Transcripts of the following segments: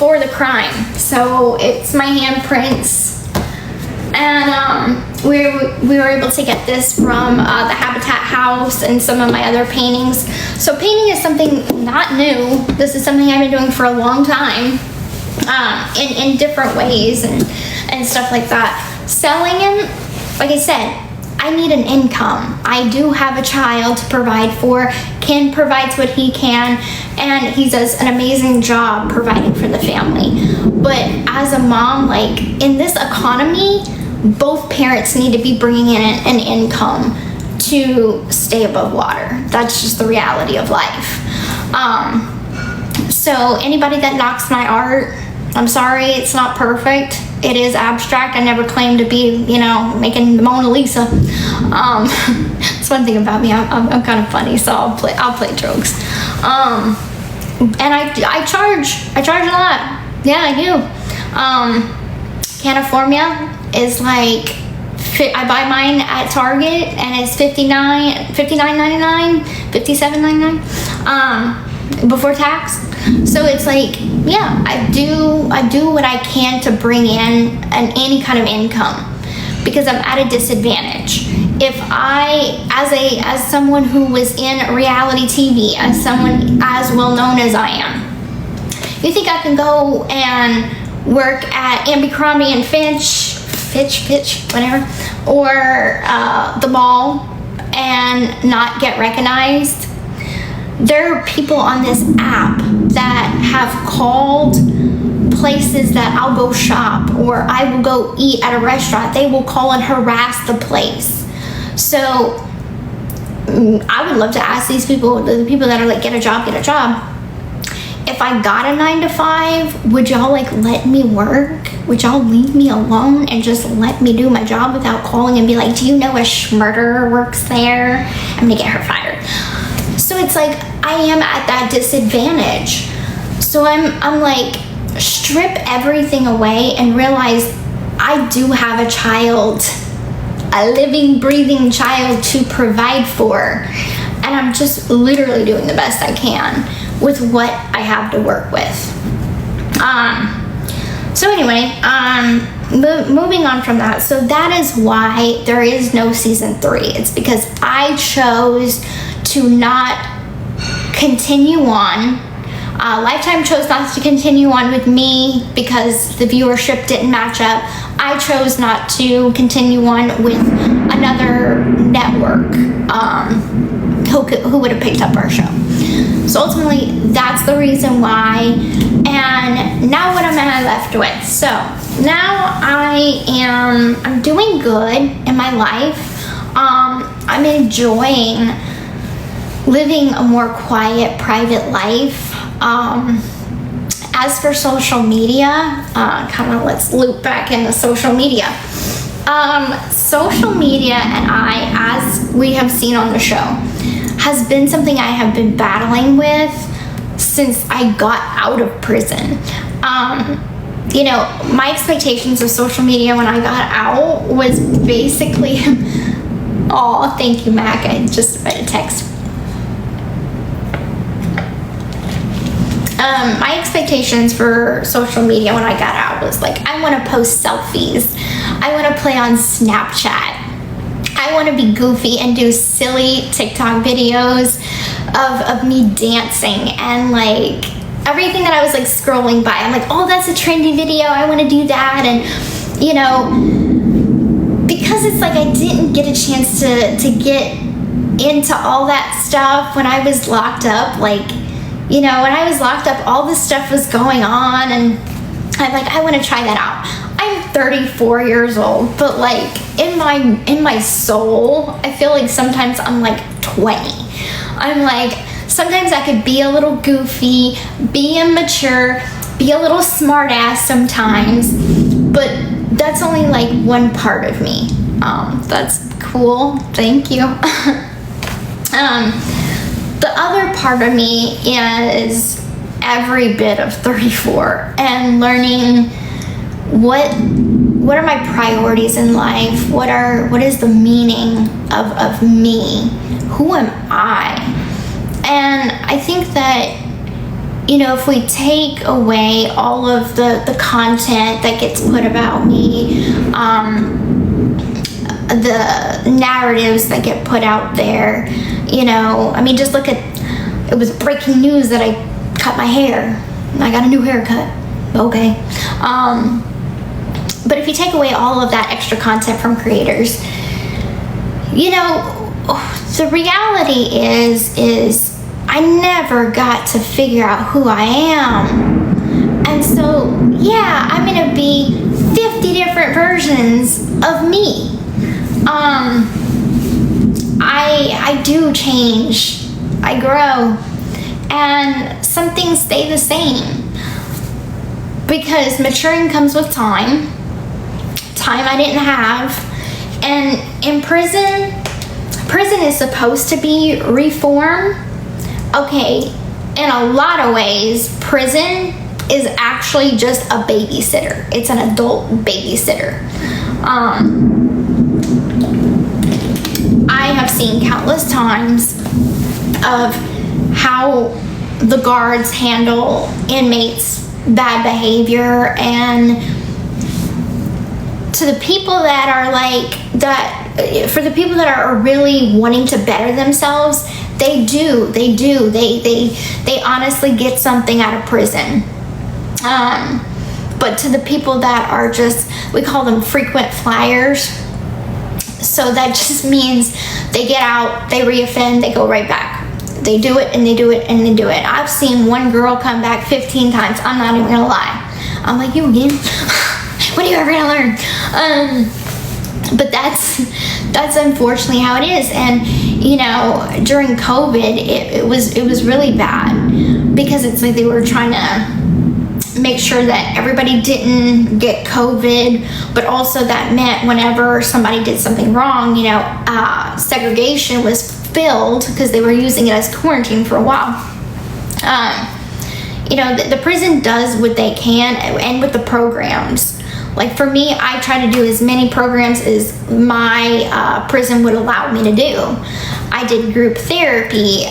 before the crime. So it's my handprints. And we were able to get this from the Habitat House and some of my other paintings. So painting is something not new. This is something I've been doing for a long time, in different ways and stuff like that. Selling it, like I said, I need an income. I do have a child to provide for. Ken provides what he can, and he does an amazing job providing for the family. But as a mom, like in this economy, both parents need to be bringing in an income to stay above water. That's just the reality of life. So anybody that knocks my art, I'm sorry, it's not perfect. It is abstract. I never claimed to be, making the Mona Lisa. That's one thing about me. I'm kind of funny, so I'll play jokes. And I charge a lot. Yeah, I do. California is like, I buy mine at Target and it's $59.99, $57.99 before tax. So it's like, yeah, I do what I can to bring in any kind of income, because I'm at a disadvantage. If I, as someone who was in reality TV, as someone as well known as I am, you think I can go and work at Abercrombie and Fitch, whatever, or the mall and not get recognized? There are people on this app that have called places that I'll go shop or I will go eat at a restaurant. They will call and harass the place. So I would love to ask these people, the people that are like, get a job. If I got a 9-to-5, would y'all like let me work? Would y'all leave me alone and just let me do my job without calling and be like, do you know a schmurder works there? I'm gonna get her fired. So it's like, I am at that disadvantage. So I'm like, strip everything away and realize I do have a child, a living, breathing child to provide for. And I'm just literally doing the best I can with what I have to work with. So anyway, moving on from that. So that is why there is no season 3. It's because I chose to not continue on. Lifetime chose not to continue on with me because the viewership didn't match up. I chose not to continue on with another network who would have picked up our show. So ultimately, that's the reason why. And now what am I left with? So now I'm doing good in my life. I'm enjoying living a more quiet, private life. As for social media, let's loop back into social media. Social media and I, as we have seen on the show, has been something I have been battling with since I got out of prison. My expectations of social media when I got out was basically, oh, thank you, Mac. I just read a text. My expectations for social media when I got out was like, I want to post selfies. I want to play on Snapchat. I want to be goofy and do silly TikTok videos of me dancing and like everything that I was like scrolling by. I'm like, oh, that's a trendy video. I want to do that. And, because it's like I didn't get a chance to get into all that stuff when I was locked up. Like, when I was locked up, all this stuff was going on, and I'm like, I want to try that out. I'm 34 years old, but like in my soul, I feel like sometimes I'm like 20. I'm like, sometimes I could be a little goofy, be immature, be a little smart ass sometimes, but that's only like one part of me. That's cool. Thank you. The other part of me is every bit of 34 and learning what are my priorities in life? What is the meaning of me? Who am I? And I think that if we take away all of the content that gets put about me, the narratives that get put out there, just look at, it was breaking news that I cut my hair. I got a new haircut. Okay. But if you take away all of that extra content from creators, the reality is I never got to figure out who I am. And so, yeah, I'm going to be 50 different versions of me. I do change. I grow. And some things stay the same. Because maturing comes with time I didn't have. And in prison is supposed to be reform. Okay, in a lot of ways, prison is actually just a babysitter. It's an adult babysitter. I have seen countless times of how the guards handle inmates' bad behavior, and to the people that are like that, for the people that are really wanting to better themselves, they honestly get something out of prison. But to the people that are just, we call them frequent flyers. So that just means they get out, they reoffend, they go right back. They do it and they do it and they do it. I've seen one girl come back 15 times. I'm not even gonna lie. I'm like, you again? When are you ever gonna learn? But that's unfortunately how it is. And during COVID, it was really bad, because it's like they were trying to make sure that everybody didn't get COVID, but also that meant whenever somebody did something wrong, segregation was filled because they were using it as quarantine for a while. The prison does what they can, and with the programs. Like for me, I try to do as many programs as my prison would allow me to do. I did group therapy,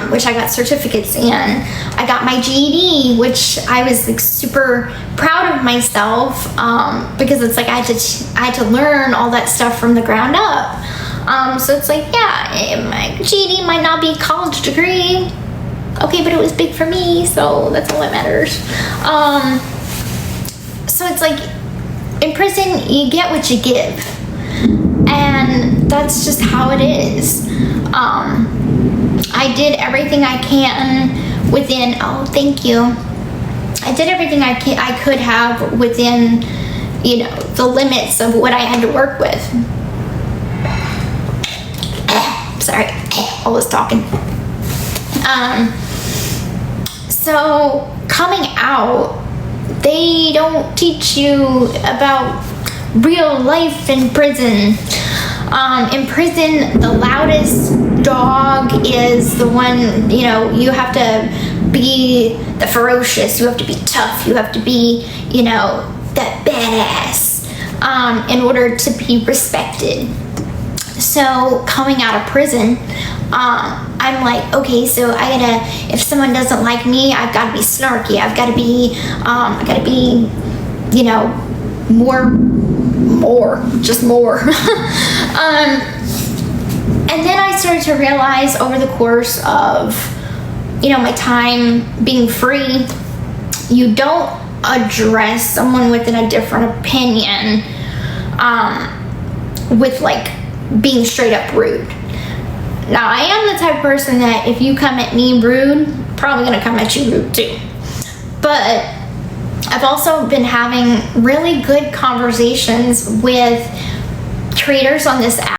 which I got certificates in. I got my GED, which I was like super proud of myself, because it's like I had to learn all that stuff from the ground up. So it's like, yeah, my GED might not be a college degree, okay, but it was big for me, so that's all that matters. So it's like, in prison, you get what you give. And that's just how it is. I did everything I can within, thank you. I did everything I could have within, the limits of what I had to work with. Sorry, I was talking. So coming out, they don't teach you about real life in prison. In prison, the loudest dog is the one, you have to be the ferocious, you have to be tough, you have to be, that badass, in order to be respected. So coming out of prison, I'm like, okay, so if someone doesn't like me, I've got to be snarky. I've got to be, more. And then I started to realize over the course of, my time being free, you don't address someone with a different opinion, with like being straight up rude. Now, I am the type of person that if you come at me rude, I'm probably going to come at you rude too. But I've also been having really good conversations with creators on this app.